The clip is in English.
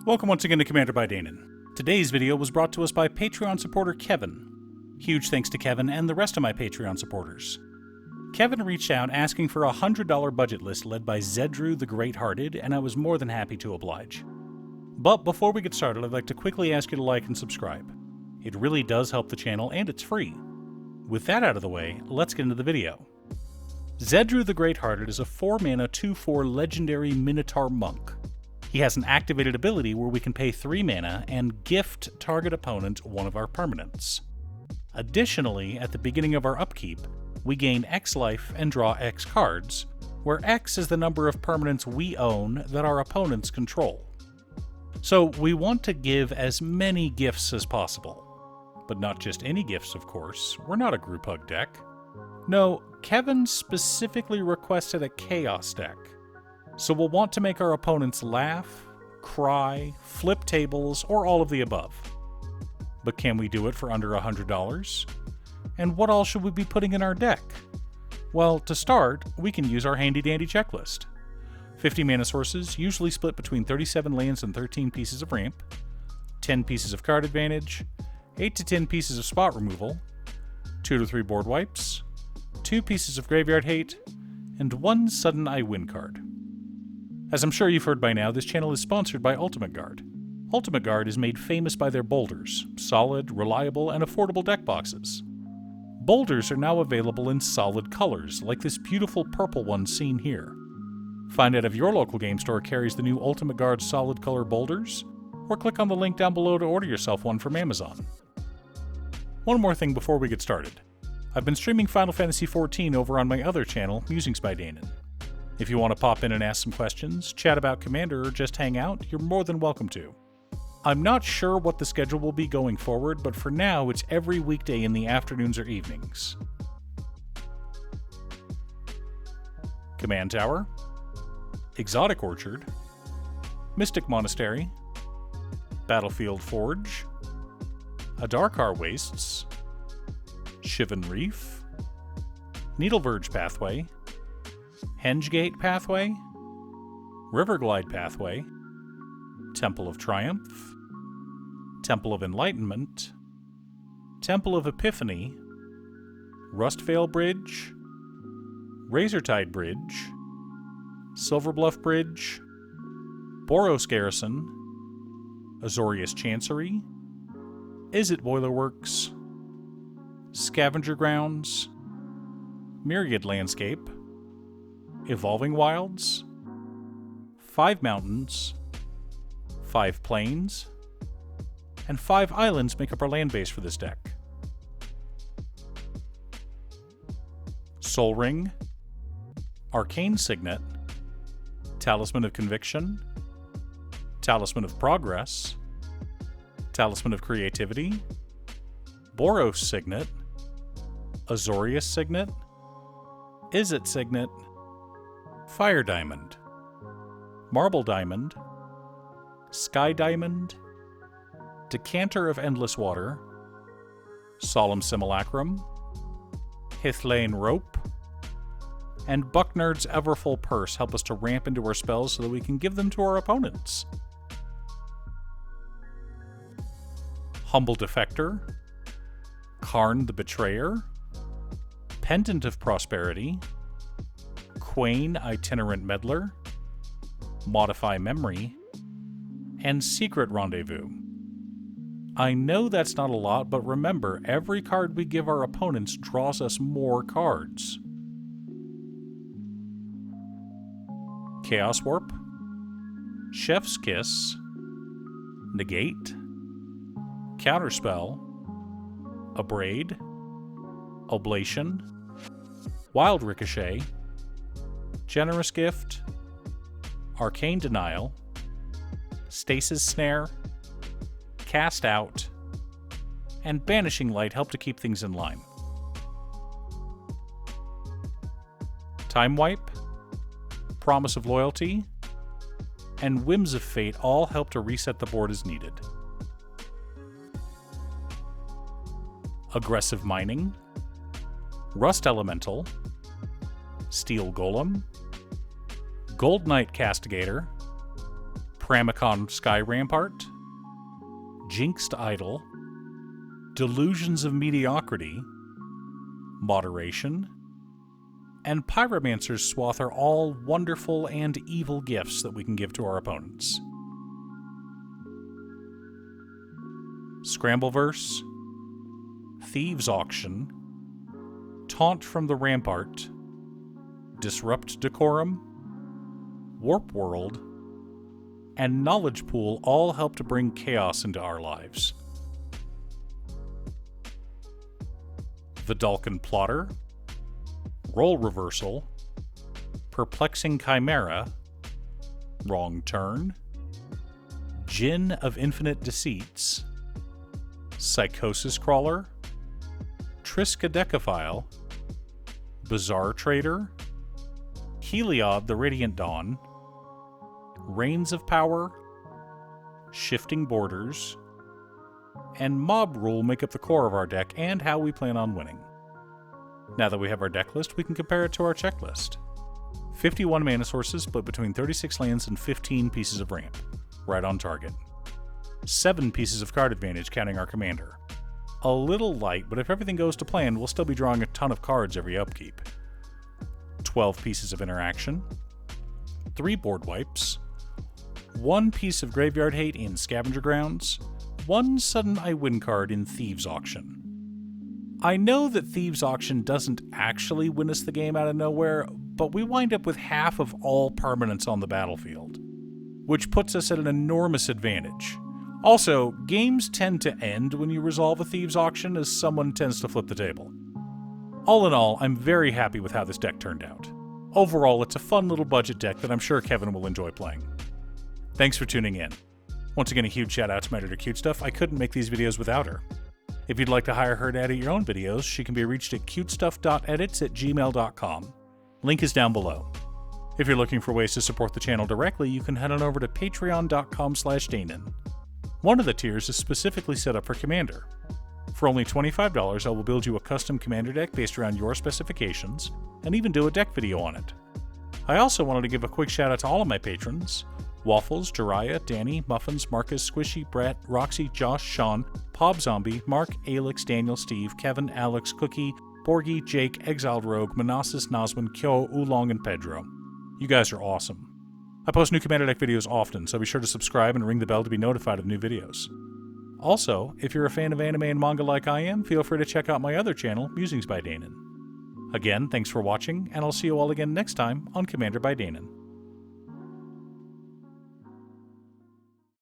Welcome once again to Commander by Danon. Today's video was brought to us by Patreon supporter Kevin. Huge thanks to Kevin and the rest of my Patreon supporters. Kevin reached out asking for a $100 budget list led by Zedruu the Greathearted, and I was more than happy to oblige. But before we get started, I'd like to quickly ask you to like and subscribe. It really does help the channel, and it's free. With that out of the way, let's get into the video. Zedruu the Greathearted is a 4-mana 2/4 legendary Minotaur monk. He has an activated ability where we can pay 3 mana and gift target opponent one of our permanents. Additionally, at the beginning of our upkeep, we gain X life and draw X cards, where X is the number of permanents we own that our opponents control. So we want to give as many gifts as possible. But not just any gifts, of course. We're not a group hug deck. No, Kevin specifically requested a chaos deck. So we'll want to make our opponents laugh, cry, flip tables, or all of the above. But can we do it for under $100? And what all should we be putting in our deck? Well, to start, we can use our handy-dandy checklist. 50 mana sources, usually split between 37 lands and 13 pieces of ramp, 10 pieces of card advantage, 8 to 10 pieces of spot removal, 2 to 3 board wipes, 2 pieces of graveyard hate, and 1 sudden I win card. As I'm sure you've heard by now, this channel is sponsored by Ultimate Guard. Ultimate Guard is made famous by their boulders, solid, reliable, and affordable deck boxes. Boulders are now available in solid colors, like this beautiful purple one seen here. Find out if your local game store carries the new Ultimate Guard solid color boulders, or click on the link down below to order yourself one from Amazon. One more thing before we get started. I've been streaming Final Fantasy XIV over on my other channel, Musings by Danon. If you want to pop in and ask some questions, chat about Commander, or just hang out, you're more than welcome to. I'm not sure what the schedule will be going forward, but for now it's every weekday in the afternoons or evenings. Command Tower, Exotic Orchard, Mystic Monastery, Battlefield Forge, Adarkar Wastes, Shivan Reef, Needleverge Pathway, Hengegate Pathway, Riverglide Pathway, Temple of Triumph, Temple of Enlightenment, Temple of Epiphany, Rustvale Bridge, Razortide Bridge, Silverbluff Bridge, Boros Garrison, Azorius Chancery, Izzet Boiler Works, Scavenger Grounds, Myriad Landscape, Evolving Wilds, 5 Mountains, 5 Plains, and 5 Islands make up our land base for this deck. Sol Ring, Arcane Signet, Talisman of Conviction, Talisman of Progress, Talisman of Creativity, Boros Signet, Azorius Signet, Izzet Signet, Fire Diamond, Marble Diamond, Sky Diamond, Decanter of Endless Water, Solemn Simulacrum, Hithlane Rope, and Bucknerd's Everfull Purse help us to ramp into our spells so that we can give them to our opponents. Humble Defector, Karn the Betrayer, Pendant of Prosperity, Quain Itinerant Meddler, Modify Memory, and Secret Rendezvous. I know that's not a lot, but remember, every card we give our opponents draws us more cards. Chaos Warp, Chef's Kiss, Negate, Counterspell, Abrade, Oblation, Wild Ricochet, Generous Gift, Arcane Denial, Stasis Snare, Cast Out, and Banishing Light help to keep things in line. Time Wipe, Promise of Loyalty, and Whims of Fate all help to reset the board as needed. Aggressive Mining, Rust Elemental, Steel Golem, Gold Knight Castigator, Pramicon Sky Rampart, Jinxed Idol, Delusions of Mediocrity, Moderation, and Pyromancer's Swath are all wonderful and evil gifts that we can give to our opponents. Scrambleverse, Thieves' Auction, Taunt from the Rampart, Disrupt Decorum, Warp World, and Knowledge Pool all help to bring chaos into our lives. Vidalcan Plotter, Role Reversal, Perplexing Chimera, Wrong Turn, Djinn of Infinite Deceits, Psychosis Crawler, Triskaidekaphile, Bizarre Trader, Heliod the Radiant Dawn, Reigns of Power, Shifting Borders, and Mob Rule make up the core of our deck and how we plan on winning. Now that we have our deck list, we can compare it to our checklist. 51 mana sources split between 36 lands and 15 pieces of ramp. Right on target. 7 pieces of card advantage counting our commander. A little light, but if everything goes to plan, we'll still be drawing a ton of cards every upkeep. 12 pieces of interaction. 3 board wipes. 1 piece of graveyard hate in Scavenger Grounds. 1 sudden I win card in Thieves' Auction. I know that Thieves' Auction doesn't actually win us the game out of nowhere, but we wind up with half of all permanents on the battlefield, which puts us at an enormous advantage. Also, games tend to end when you resolve a Thieves' Auction, as someone tends to flip the table. All in all, I'm very happy with how this deck turned out. Overall, it's a fun little budget deck that I'm sure Kevin will enjoy playing. Thanks for tuning in. Once again, a huge shout out to my editor Cutestuff. I couldn't make these videos without her. If you'd like to hire her to edit your own videos, she can be reached at cutestuff.edits@gmail.com. Link is down below. If you're looking for ways to support the channel directly, you can head on over to patreon.com/Danon. One of the tiers is specifically set up for Commander. For only $25, I will build you a custom Commander deck based around your specifications, and even do a deck video on it. I also wanted to give a quick shout out to all of my patrons: Waffles, Jiraiya, Danny, Muffins, Marcus, Squishy, Brett, Roxy, Josh, Sean, Pob Zombie, Mark, Alex, Daniel, Steve, Kevin, Alex, Cookie, Borgie, Jake, Exiled Rogue, Manassas, Nazman, Kyo, Oolong, and Pedro. You guys are awesome. I post new Commander deck videos often, so be sure to subscribe and ring the bell to be notified of new videos. Also, if you're a fan of anime and manga like I am, feel free to check out my other channel, Musings by Danon. Again, thanks for watching, and I'll see you all again next time on Commander by Danon.